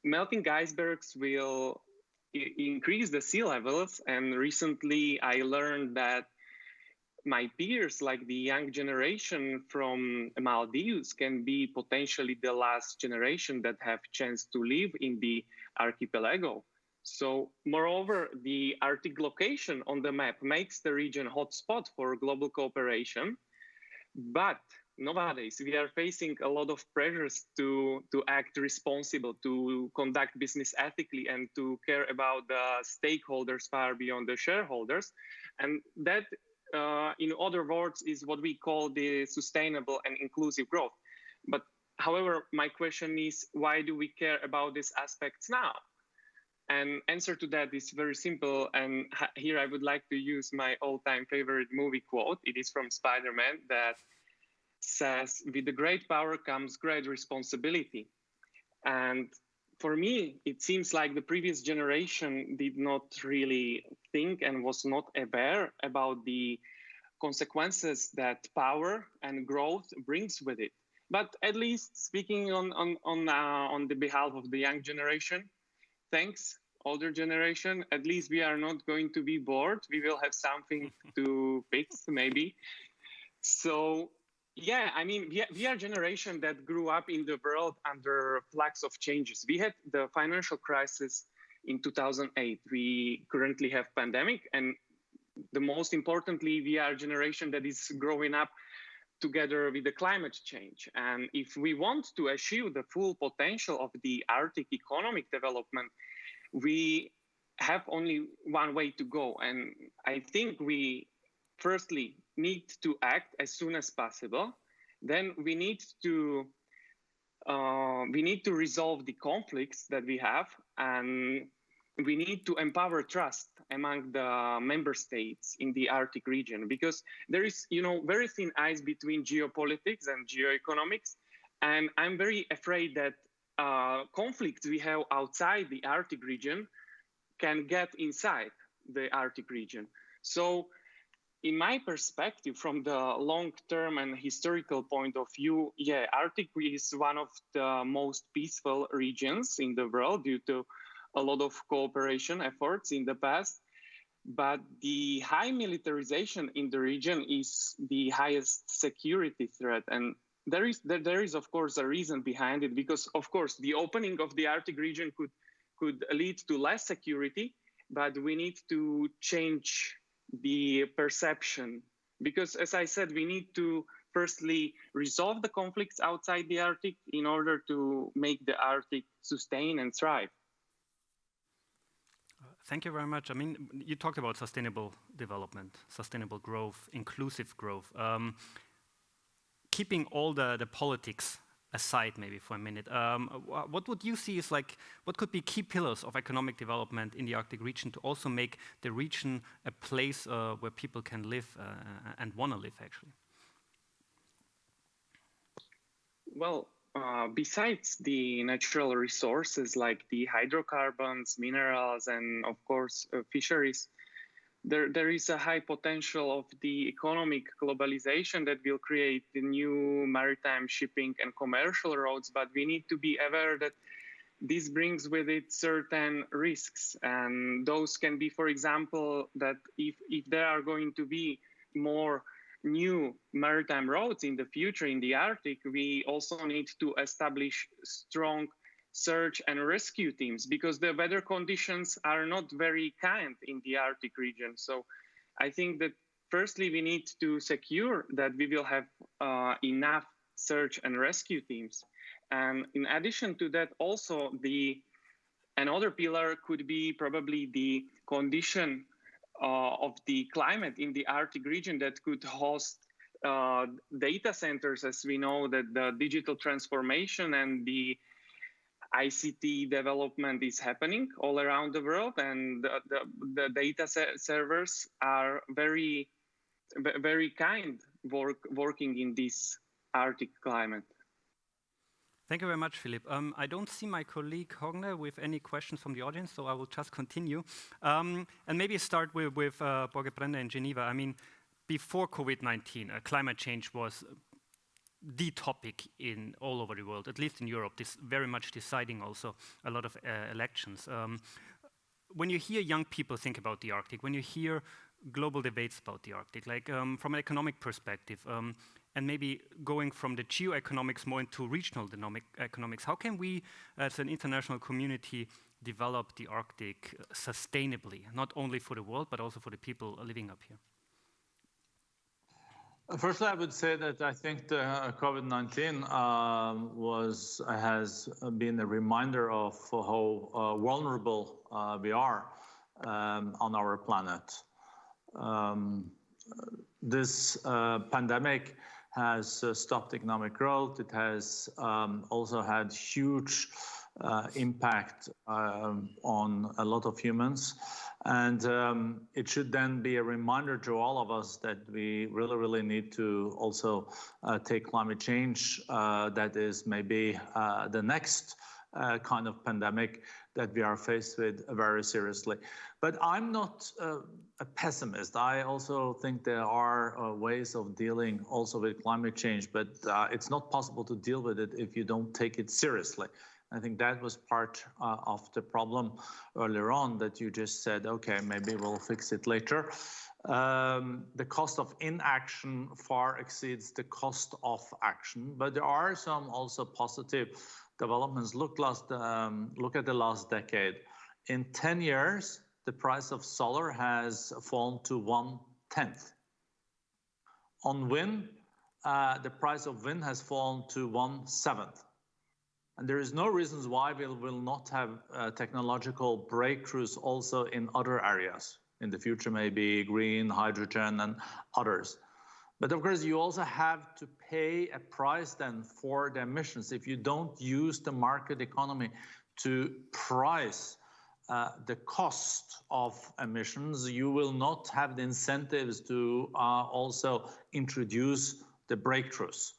melting icebergs will increase the sea levels, and recently I learned that my peers, like the young generation from Maldives, can be potentially the last generation that have chance to live in the archipelago. So, moreover, the Arctic location on the map makes the region hotspot for global cooperation. But nowadays, we are facing a lot of pressures to act responsible, to conduct business ethically, and to care about the stakeholders far beyond the shareholders. And that, in other words, is what we call the sustainable and inclusive growth. But however, my question is, why do we care about these aspects now? And answer to that is very simple. And here I would like to use my all-time favorite movie quote. It is from Spider-Man that says, "With the great power comes great responsibility." And for me, it seems like the previous generation did not really think and was not aware about the consequences that power and growth brings with it. But at least speaking on the behalf of the young generation, thanks, older generation, at least we are not going to be bored. We will have something to fix, maybe. So Yeah, I mean, we are a generation that grew up in the world under flux of changes. We had the financial crisis in 2008. We currently have pandemic, and the most importantly, we are a generation that is growing up together with the climate change. And if we want to achieve the full potential of the Arctic economic development, we have only one way to go. And I think we firstly need to act as soon as possible. Then we need to resolve the conflicts that we have, and we need to empower trust among the member states in the Arctic region, because there is, very thin ice between geopolitics and geoeconomics. And I'm very afraid that conflicts we have outside the Arctic region can get inside the Arctic region. So in my perspective, from the long-term and historical point of view, yeah, Arctic is one of the most peaceful regions in the world due to a lot of cooperation efforts in the past. But the high militarization in the region is the highest security threat. And there is, of course, a reason behind it, because, of course, the opening of the Arctic region could lead to less security, but we need to change the perception, because, as I said, we need to firstly resolve the conflicts outside the Arctic in order to make the Arctic sustain and thrive. Thank you very much. I mean, you talked about sustainable development, sustainable growth, inclusive growth. Keeping all the politics aside maybe for a minute, what would you see is what could be key pillars of economic development in the Arctic region to also make the region a place where people can live and want to live, actually? Well, besides the natural resources like the hydrocarbons, minerals, and of course fisheries, there is a high potential of the economic globalization that will create the new maritime shipping and commercial routes. But we need to be aware that this brings with it certain risks. And those can be, for example, that if there are going to be more new maritime routes in the future in the Arctic, we also need to establish strong search and rescue teams, because the weather conditions are not very kind in the Arctic region. So I think that firstly, we need to secure that we will have enough search and rescue teams. And in addition to that, also another pillar could be probably the condition of the climate in the Arctic region that could host data centers, as we know that the digital transformation and the ICT development is happening all around the world, and the data servers are very, very kind working in this Arctic climate. Thank you very much, Philip. I don't see my colleague Hogne with any questions from the audience, so I will just continue. And maybe start with Borge Brende in Geneva. I mean, before COVID-19, climate change was the topic in all over the world, at least in Europe, this very much deciding also a lot of elections. When you hear young people think about the Arctic, when you hear global debates about the Arctic, from an economic perspective, and maybe going from the geoeconomics more into regional economics, how can we, as an international community, develop the Arctic sustainably, not only for the world, but also for the people living up here? Firstly, I would say that I think the COVID-19 has been a reminder of how vulnerable we are on our planet. This pandemic has stopped economic growth. It has also had huge impact on a lot of humans. And it should then be a reminder to all of us that we really, really need to also take climate change, that is maybe the next kind of pandemic that we are faced with, very seriously. But I'm not a pessimist. I also think there are ways of dealing also with climate change, but it's not possible to deal with it if you don't take it seriously. I think that was part of the problem earlier on, that you just said, okay, maybe we'll fix it later. The cost of inaction far exceeds the cost of action, but there are some also positive developments. Look at the last decade. In 10 years, the price of solar has fallen to 1/10. On wind, the price of wind has fallen to 1/7. And there is no reasons why we will not have technological breakthroughs also in other areas. In the future, maybe green, hydrogen, and others. But of course, you also have to pay a price then for the emissions. If you don't use the market economy to price the cost of emissions, you will not have the incentives to also introduce the breakthroughs.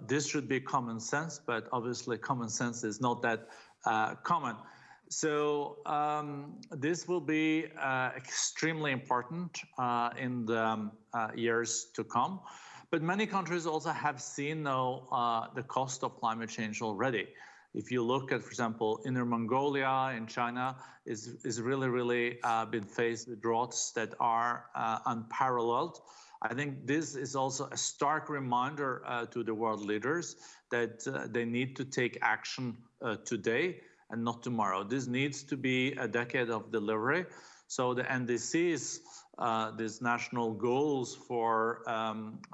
This should be common sense, but obviously common sense is not that common. So this will be extremely important in the years to come. But many countries also have seen now the cost of climate change already. If you look at, for example, Inner Mongolia in China is really been faced with droughts that are unparalleled. I think this is also a stark reminder to the world leaders that they need to take action today and not tomorrow. This needs to be a decade of delivery. So the NDCs, these national goals for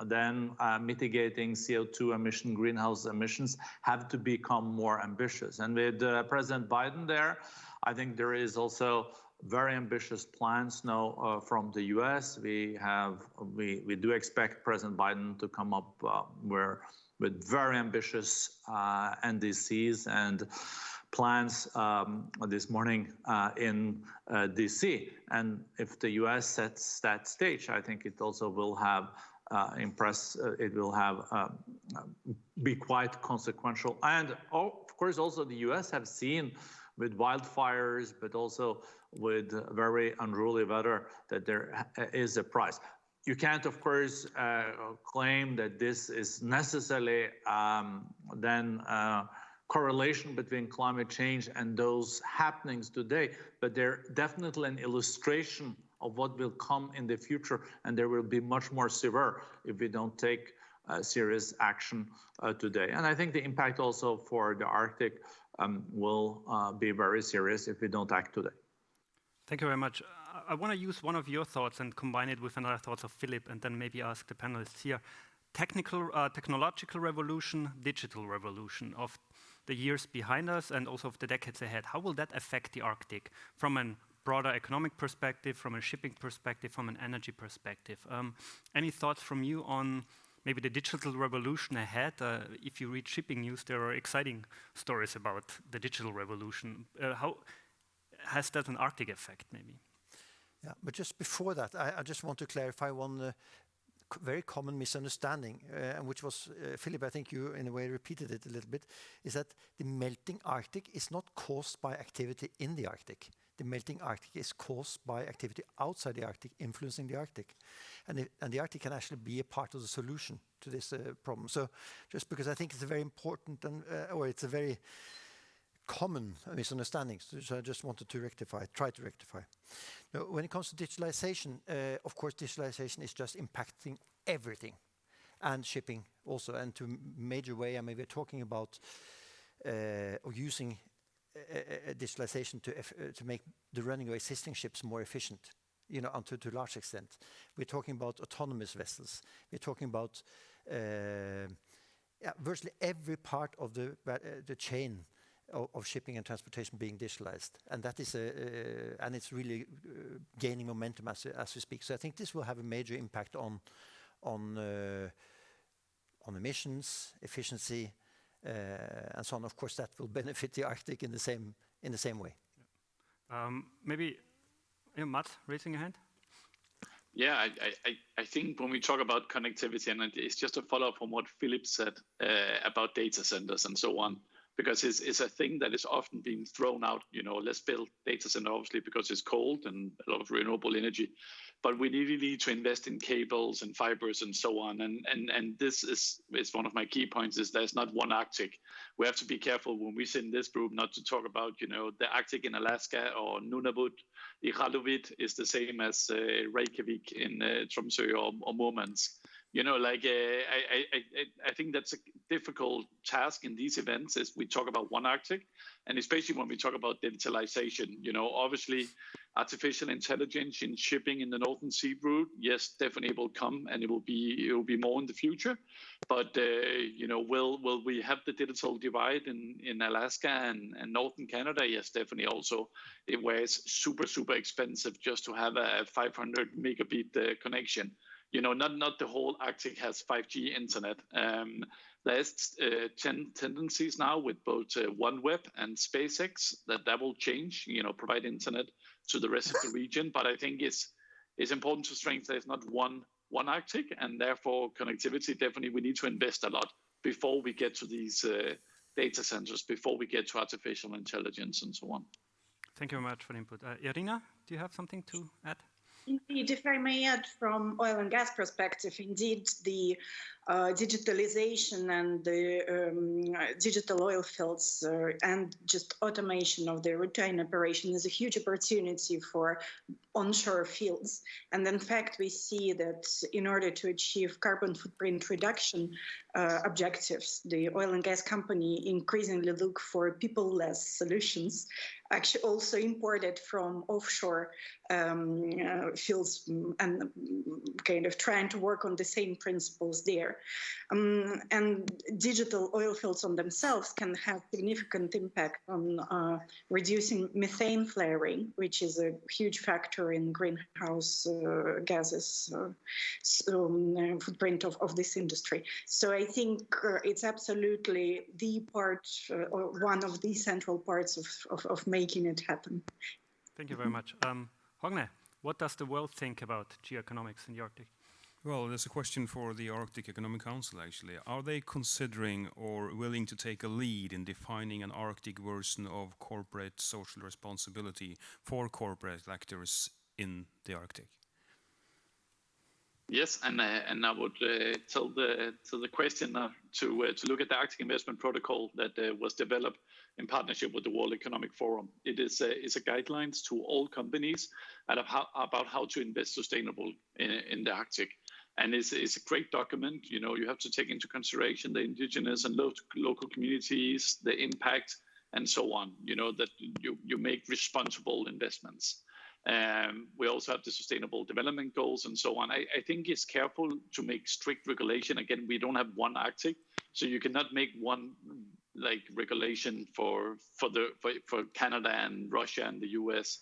then mitigating CO2 emission, greenhouse emissions, have to become more ambitious. And with President Biden there, I think there is also very ambitious plans now from the US. We do expect President Biden to come up with very ambitious NDCs and plans this morning in DC. And if the US sets that stage, I think it also will have be quite consequential. And of course, also the US have seen with wildfires, but also with very unruly weather, that there is a price. You can't, of course, claim that this is necessarily then correlation between climate change and those happenings today, but they're definitely an illustration of what will come in the future, and there will be much more severe if we don't take serious action today. And I think the impact also for the Arctic will be very serious if we don't act today. Thank you very much. I want to use one of your thoughts and combine it with another thoughts of Philip, and then maybe ask the panelists here. Technological revolution, digital revolution of the years behind us and also of the decades ahead. How will that affect the Arctic from a broader economic perspective, from a shipping perspective, from an energy perspective? Any thoughts from you on maybe the digital revolution ahead? If you read shipping news, there are exciting stories about the digital revolution. How has that an Arctic effect, maybe? Yeah, but just before that, I just want to clarify one very common misunderstanding, which was, Philip, I think you in a way repeated it a little bit, is that the melting Arctic is not caused by activity in the Arctic. The melting Arctic is caused by activity outside the Arctic, influencing the Arctic. And the Arctic can actually be a part of the solution to this problem. So just because I think it's a very important, or it's a very common misunderstanding, so I just wanted to try to rectify. Now, when it comes to digitalization, of course, digitalization is just impacting everything, and shipping also, and to a major way. I mean, we're talking about or using digitalization to make the running of existing ships more efficient, you know, to a large extent. We're talking about autonomous vessels. We're talking about virtually every part of the chain of shipping and transportation being digitalized, and that is and it's really gaining momentum as we speak. So I think this will have a major impact on emissions, efficiency, and so on. Of course, that will benefit the Arctic in the same way. Maybe Matt, raising your hand. Yeah, I think when we talk about connectivity, and it's just a follow-up from what Philip said about data centers and so on. Because it's a thing that is often being thrown out, you know, let's build data center, obviously, because it's cold and a lot of renewable energy. but we really need to invest in cables and fibers and so on. And this is one of my key points, is there's not one Arctic. We have to be careful when we sit in this group not to talk about, the Arctic in Alaska, or Nunavut. Iqaluit is the same as Reykjavik in Tromsø or Murmansk. I think that's a difficult task in these events, is we talk about one Arctic, and especially when we talk about digitalization. Obviously, artificial intelligence in shipping in the Northern Sea route, yes, definitely will come, and it will be more in the future. But will we have the digital divide in Alaska and Northern Canada? Yes, definitely. Also, where it's super expensive just to have a 500 megabit connection. Not the whole Arctic has 5G internet. There's tendencies now with both OneWeb and SpaceX that will change, provide internet to the rest of the region. But I think it's important to strengthen there's not one Arctic, and therefore connectivity, definitely we need to invest a lot before we get to these data centers, before we get to artificial intelligence and so on. Thank you very much for the input. Irina, do you have something to add? Indeed, if I may add, from oil and gas perspective, indeed, the digitalization and the digital oil fields and just automation of the routine operation is a huge opportunity for onshore fields. And in fact, we see that in order to achieve carbon footprint reduction objectives, the oil and gas company increasingly look for people-less solutions, actually also imported from offshore fields, and kind of trying to work on the same principles there. And digital oil fields on themselves can have significant impact on reducing methane flaring, which is a huge factor in greenhouse gases footprint of this industry. So I think it's absolutely the part, or one of the central parts of making it happen. Thank you very much. Hogne, what does the world think about geoeconomics in the Arctic? Well, there's a question for the Arctic Economic Council, actually. Are they considering or willing to take a lead in defining an Arctic version of corporate social responsibility for corporate actors in the Arctic? Yes, and I would tell the questioner to look at the Arctic Investment Protocol that was developed in partnership with the World Economic Forum. It is a guidelines to all companies about how to invest sustainable in the Arctic. And it's a great document. You have to take into consideration the indigenous and local communities, the impact, and so on. That you make responsible investments. We also have the Sustainable Development Goals and so on. I think it's careful to make strict regulation. Again, we don't have one Arctic, so you cannot make one regulation for Canada and Russia and the US.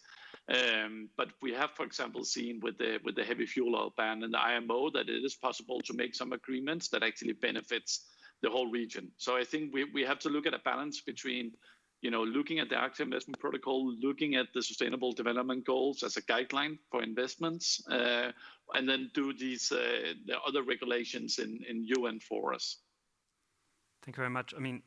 But we have, for example, seen with the heavy fuel oil ban and the IMO that it is possible to make some agreements that actually benefits the whole region. So I think we have to look at a balance between looking at the Arctic Investment Protocol, looking at the Sustainable Development Goals as a guideline for investments, and then do the other regulations in UN for us. Thank you very much. I mean,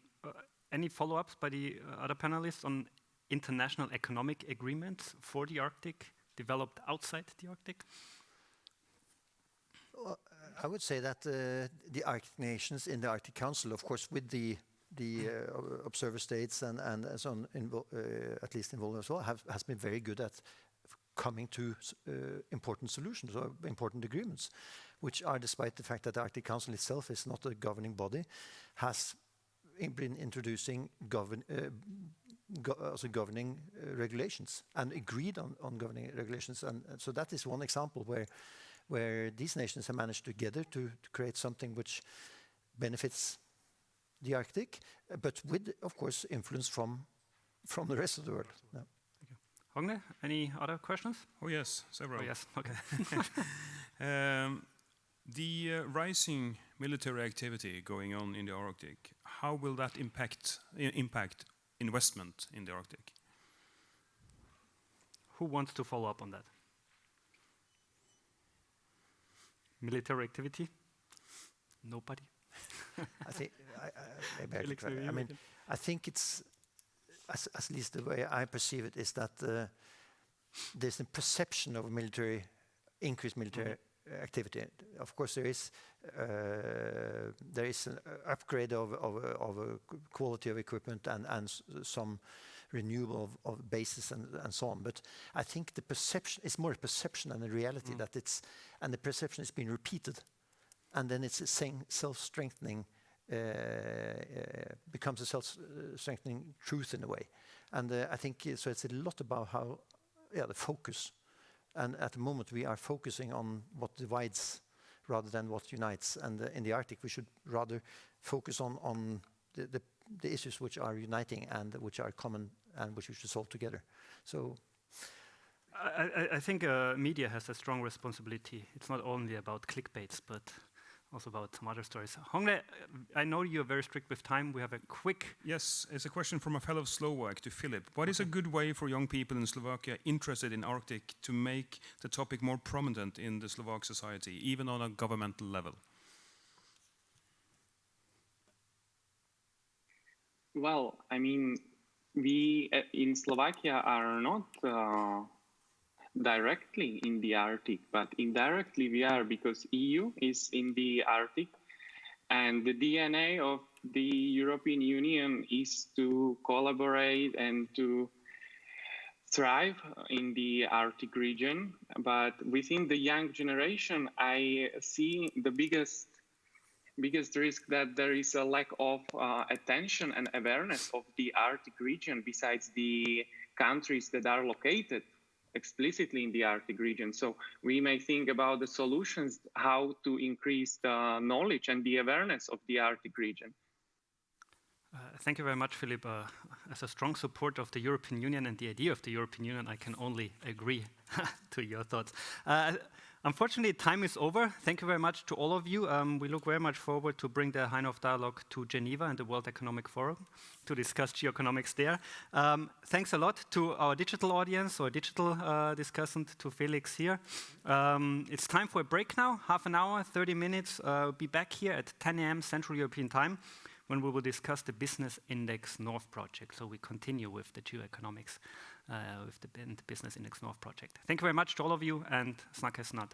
any follow-ups by the other panelists on international economic agreements for the Arctic developed outside the Arctic? Well, I would say that the Arctic nations in the Arctic Council, of course, with the observer states and so on, at least involved as well, has been very good at coming to important solutions or important agreements, which are, despite the fact that the Arctic Council itself is not a governing body, has been introducing governing regulations and agreed on governing regulations. And so that is one example where these nations have managed together to create something which benefits the Arctic, but with, of course, influence from the rest of the world. Yeah. Thank you. Hogne, any other questions? Oh yes, several. Oh yes, okay. The rising military activity going on in the Arctic, how will that impact investment in the Arctic? Who wants to follow up on that? Military activity? Nobody? I think I think it's at least the way I perceive it is that there's a perception of military increased military activity. Of course, there is an upgrade of quality of equipment and some renewal of bases and so on. But I think the perception is more a perception than a reality that and the perception is being repeated, and then it's a self-strengthening. Becomes a self-strengthening truth in a way, and I think so. It's a lot about how, the focus, and at the moment we are focusing on what divides rather than what unites. And in the Arctic, we should rather focus on the issues which are uniting and which are common and which we should solve together. So. I think media has a strong responsibility. It's not only about clickbaits, but also about some other stories. Hongle, I know you're very strict with time. We have a quick... Yes, it's a question from a fellow Slovak to Philip. What is a good way for young people in Slovakia interested in Arctic to make the topic more prominent in the Slovak society, even on a governmental level? Well, I mean, we in Slovakia are not directly in the Arctic, but indirectly we are, because EU is in the Arctic, and the DNA of the European Union is to collaborate and to thrive in the Arctic region. But within the young generation, I see the biggest risk that there is a lack of attention and awareness of the Arctic region besides the countries that are located explicitly in the Arctic region. So we may think about the solutions, how to increase the knowledge and the awareness of the Arctic region. Thank you very much, Philip. As a strong supporter of the European Union and the idea of the European Union, I can only agree to your thoughts. Unfortunately, time is over. Thank you very much to all of you. We look very much forward to bring the Heinhof Dialogue to Geneva and the World Economic Forum to discuss geoeconomics there. Thanks a lot to our digital audience, or digital discussant, to Felix here. It's time for a break now, half an hour, 30 minutes. We'll be back here at 10 a.m. Central European Time, when we will discuss the Business Index North project. So we continue with the geoeconomics with the Business Index North project. Thank you very much to all of you, and snakkes snart.